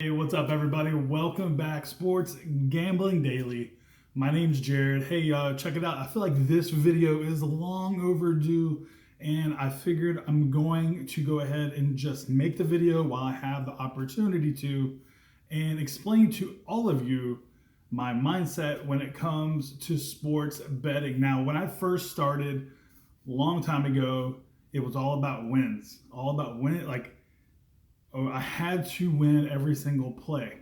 Hey, what's up, everybody? Welcome back, Sports Gambling Daily. My name's Jared. Hey, check it out. I feel like this video is long overdue, and I figured I'm going to go ahead and just make the video while I have the opportunity to and explain to all of you my mindset when it comes to sports betting. Now, when I first started a long time ago, it was all about wins, all about winning. I had to win every single play.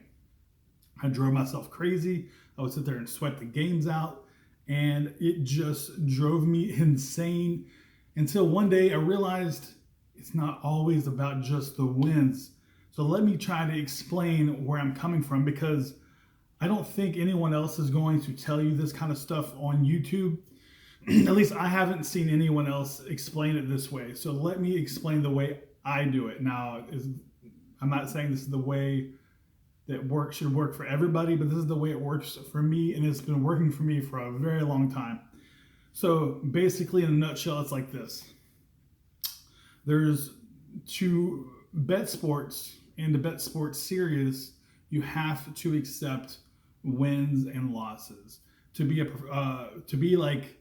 I drove myself crazy. I would sit there and sweat the games out, and it just drove me insane until one day I realized it's not always about just the wins. So let me try to explain where I'm coming from, because I don't think anyone else is going to tell you this kind of stuff on YouTube. At least I haven't seen anyone else explain it this way. So let me explain the way I do it. Now, I'm not saying this is the way that should work for everybody, but this is the way it works for me, and it's been working for me for a very long time. So basically, in a nutshell, it's like this. To bet sports and to bet sports serious, you have to accept wins and losses. To be like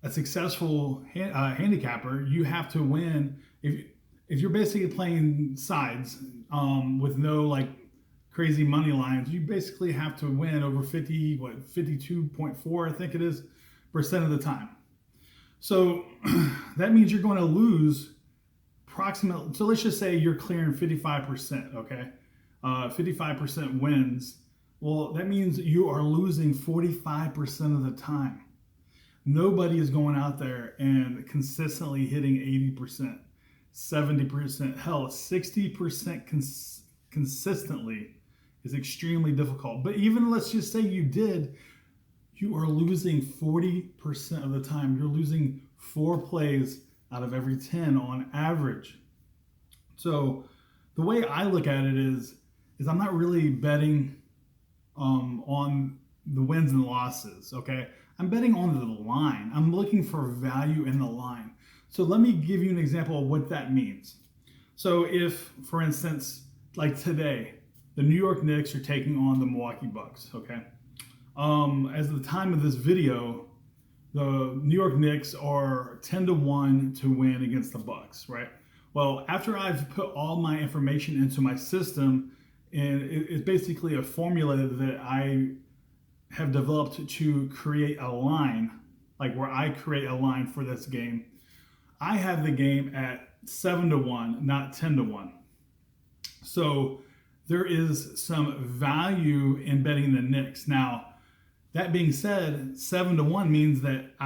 a successful handicapper, you have to win. If you're basically playing sides with no like crazy money lines, you basically have to win over 52.4, I think it is, percent of the time. So that means you're going to lose approximately, so let's just say you're clearing 55%, okay? 55% wins. Well, that means you are losing 45% of the time. Nobody is going out there and consistently hitting 80%. 70%, hell, 60% consistently is extremely difficult. But even let's just say you did, you are losing 40% of the time. You're losing 4 plays out of every 10 on average. So the way I look at it is I'm not really betting on the wins and losses, okay? I'm betting on the line. I'm looking for value in the line. So let me give you an example of what that means. So if, for instance, like today, the New York Knicks are taking on the Milwaukee Bucks, okay? As of the time of this video, the New York Knicks are 10-1 to win against the Bucks, right? Well, after I've put all my information into my system, and it's basically a formula that I have developed to create a line, like where I create a line for this game. I have the game at 7-1, not 10-1. So there is some value in betting the Knicks. Now, that being said, 7-1 means that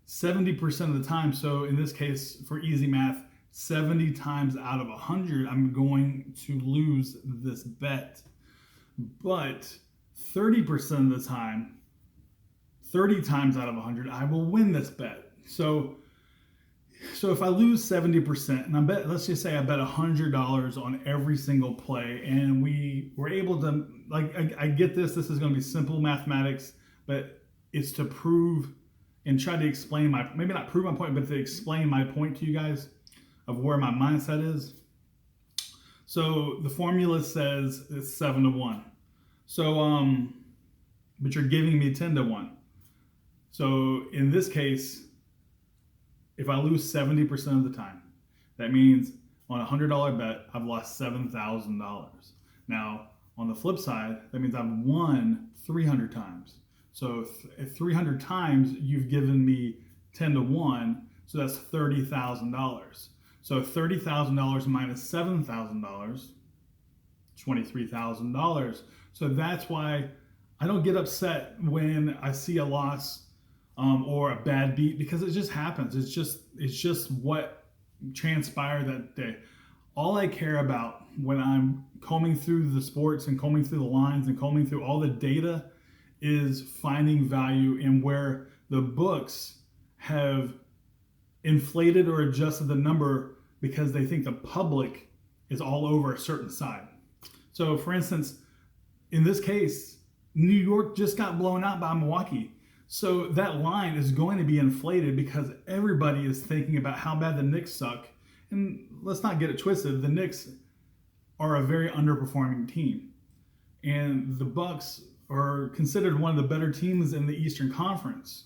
70% of the time, so in this case, for easy math, 70 times out of 100, I'm going to lose this bet. But 30% of the time, 30 times out of 100, I will win this bet. So if I lose 70%, and let's just say I bet $100 on every single play, and we were able to, I get this is going to be simple mathematics, but it's to prove and try to explain maybe not prove my point, but to explain my point to you guys of where my mindset is. So the formula says it's 7-1. So, but you're giving me 10-1. So in this case, if I lose 70% of the time, that means on a $100 bet, I've lost $7,000. Now, on the flip side, that means I've won 300 times. So if 300 times, you've given me 10-1, so that's $30,000. So $30,000 minus $7,000, $23,000. So that's why I don't get upset when I see a loss or a bad beat, because it just happens. It's just what transpired that day. All I care about when I'm combing through the sports and combing through the lines and combing through all the data is finding value in where the books have inflated or adjusted the number because they think the public is all over a certain side. So for instance, in this case, New York just got blown out by Milwaukee. So that line is going to be inflated because everybody is thinking about how bad the Knicks suck And let's not get it twisted. The Knicks are a very underperforming team, and the Bucks are considered one of the better teams in the Eastern Conference.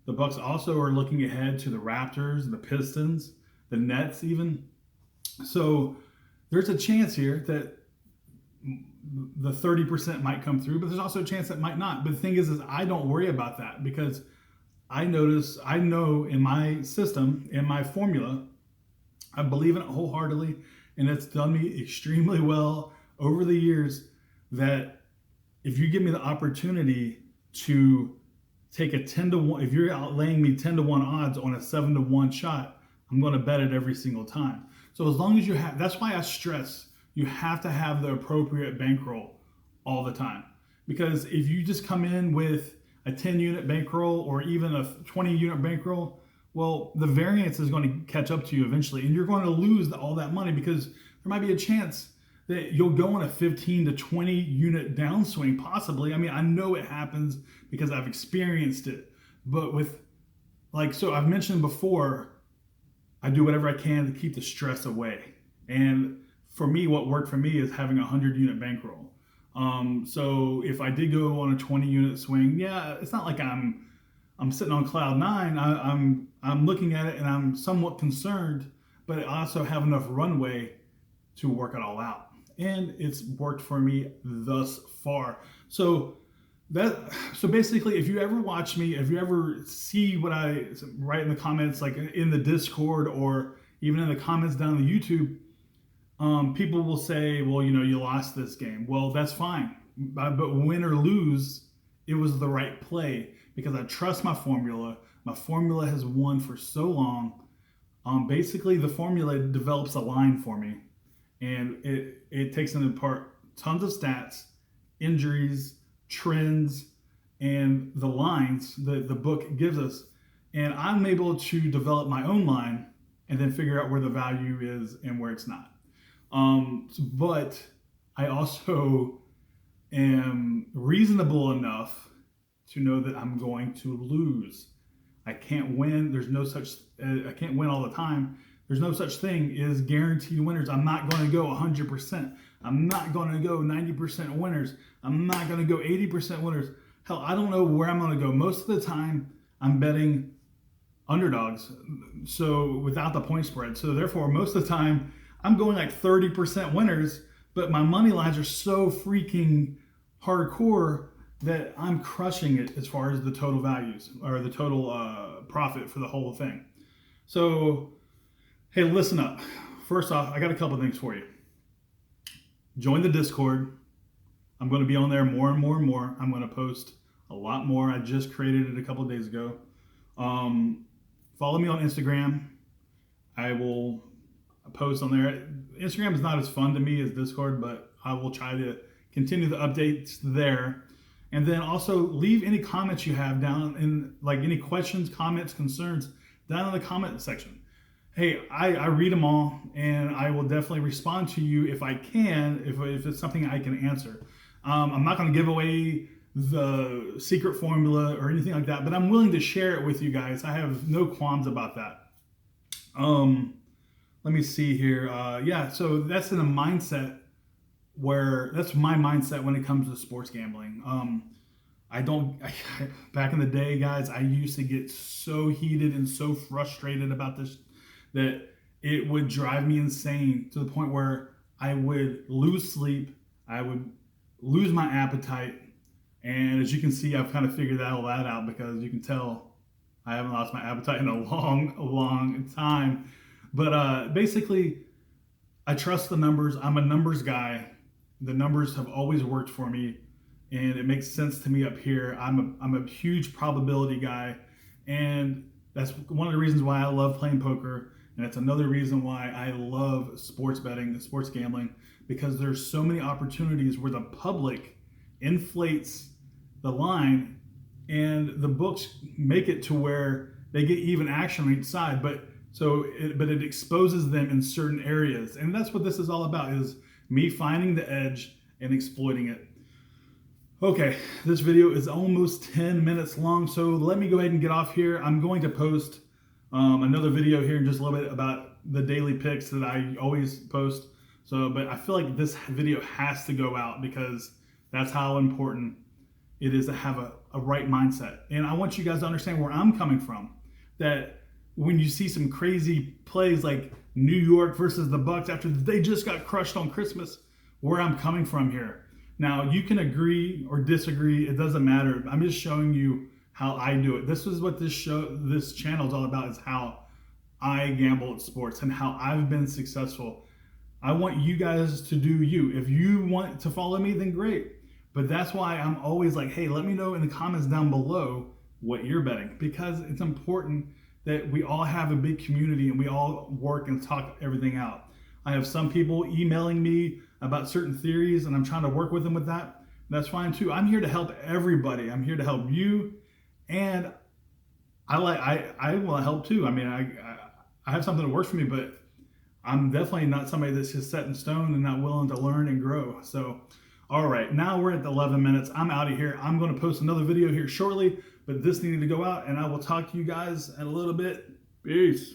The Bucks also are looking ahead to the Raptors, the Pistons, the Nets, even. So there's a chance here that the 30% might come through, but there's also a chance that might not. But the thing is I don't worry about that because I know in my system, in my formula, I believe in it wholeheartedly, and it's done me extremely well over the years that if you give me the opportunity to take a 10 to 1, if you're outlaying me 10 to 1 odds on a 7 to 1 shot, I'm going to bet it every single time. So as long as you have, that's why I stress you have to have the appropriate bankroll all the time. Because if you just come in with a 10 unit bankroll or even a 20 unit bankroll, well, the variance is going to catch up to you eventually, and you're going to lose all that money because there might be a chance that you'll go on a 15 to 20 unit downswing, possibly. I mean, I know it happens because I've experienced it. But with, so I've mentioned before, I do whatever I can to keep the stress away. And for me, what worked for me is having a 100 unit bankroll. So if I did go on a 20 unit swing, yeah, it's not like I'm sitting on cloud nine. I'm looking at it and I'm somewhat concerned, but I also have enough runway to work it all out. And it's worked for me thus far. So basically, if you ever watch me, if you ever see what I write in the comments, like in the Discord or even in the comments down the YouTube, people will say, well, you lost this game. Well, that's fine. But win or lose, it was the right play because I trust my formula. My formula has won for so long. Basically, the formula develops a line for me. And it takes into part tons of stats, injuries, trends, and the lines that the book gives us. And I'm able to develop my own line and then figure out where the value is and where it's not. But I also am reasonable enough to know that I'm going to lose. I can't win. I can't win all the time. There's no such thing as guaranteed winners. I'm not going to go 100%. I'm not going to go 90% winners. I'm not going to go 80% winners. Hell, I don't know where I'm going to go. Most of the time, I'm betting underdogs, so without the point spread. So therefore, most of the time, I'm going like 30% winners, but my money lines are so freaking hardcore that I'm crushing it as far as the total values or the total profit for the whole thing. So, hey, listen up. First off, I got a couple of things for you. Join the Discord. I'm going to be on there more and more and more. I'm going to post a lot more. I just created it a couple of days ago. Follow me on Instagram. I will post on there. Instagram is not as fun to me as Discord, but I will try to continue the updates there. And then also leave any comments you have down in, like any questions, comments, concerns down in the comment section. Hey, I read them all, and I will definitely respond to you if I can, if it's something I can answer. I'm not going to give away the secret formula or anything like that, but I'm willing to share it with you guys. I have no qualms about that. Let me see here. Yeah, so that's in a mindset that's my mindset when it comes to sports gambling. Back in the day, guys, I used to get so heated and so frustrated about this that it would drive me insane to the point where I would lose sleep. I would lose my appetite. And as you can see, I've kind of figured all that out because you can tell I haven't lost my appetite in a long time. But basically, I trust the numbers. I'm a numbers guy. The numbers have always worked for me, and it makes sense to me up here. I'm a huge probability guy, and that's one of the reasons why I love playing poker. And it's another reason why I love sports betting and sports gambling, because there's so many opportunities where the public inflates the line and the books make it to where they get even action on each side, but it exposes them in certain areas. And that's what this is all about, is me finding the edge and exploiting it. Okay, this video is almost 10 minutes long, so let me go ahead and get off here. I'm going to post another video here in just a little bit about the daily picks that I always post. So, but I feel like this video has to go out because that's how important it is to have a right mindset. And I want you guys to understand where I'm coming from. That when you see some crazy plays like New York versus the Bucks after they just got crushed on Christmas, where I'm coming from here. Now, you can agree or disagree. It doesn't matter. I'm just showing you how I do it. This is what this channel is all about, is how I gamble at sports and how I've been successful. I want you guys to do you. If you want to follow me, then great. But that's why I'm always like, hey, let me know in the comments down below what you're betting, because it's important that we all have a big community and we all work and talk everything out. I have some people emailing me about certain theories and I'm trying to work with them with that. That's fine too. I'm here to help everybody. I'm here to help you, and I want to help too. I mean, I have something that works for me, but I'm definitely not somebody that's just set in stone and not willing to learn and grow. So, all right, now we're at the 11 minutes. I'm out of here. I'm going to post another video here shortly, but this needed to go out, and I will talk to you guys in a little bit. Peace.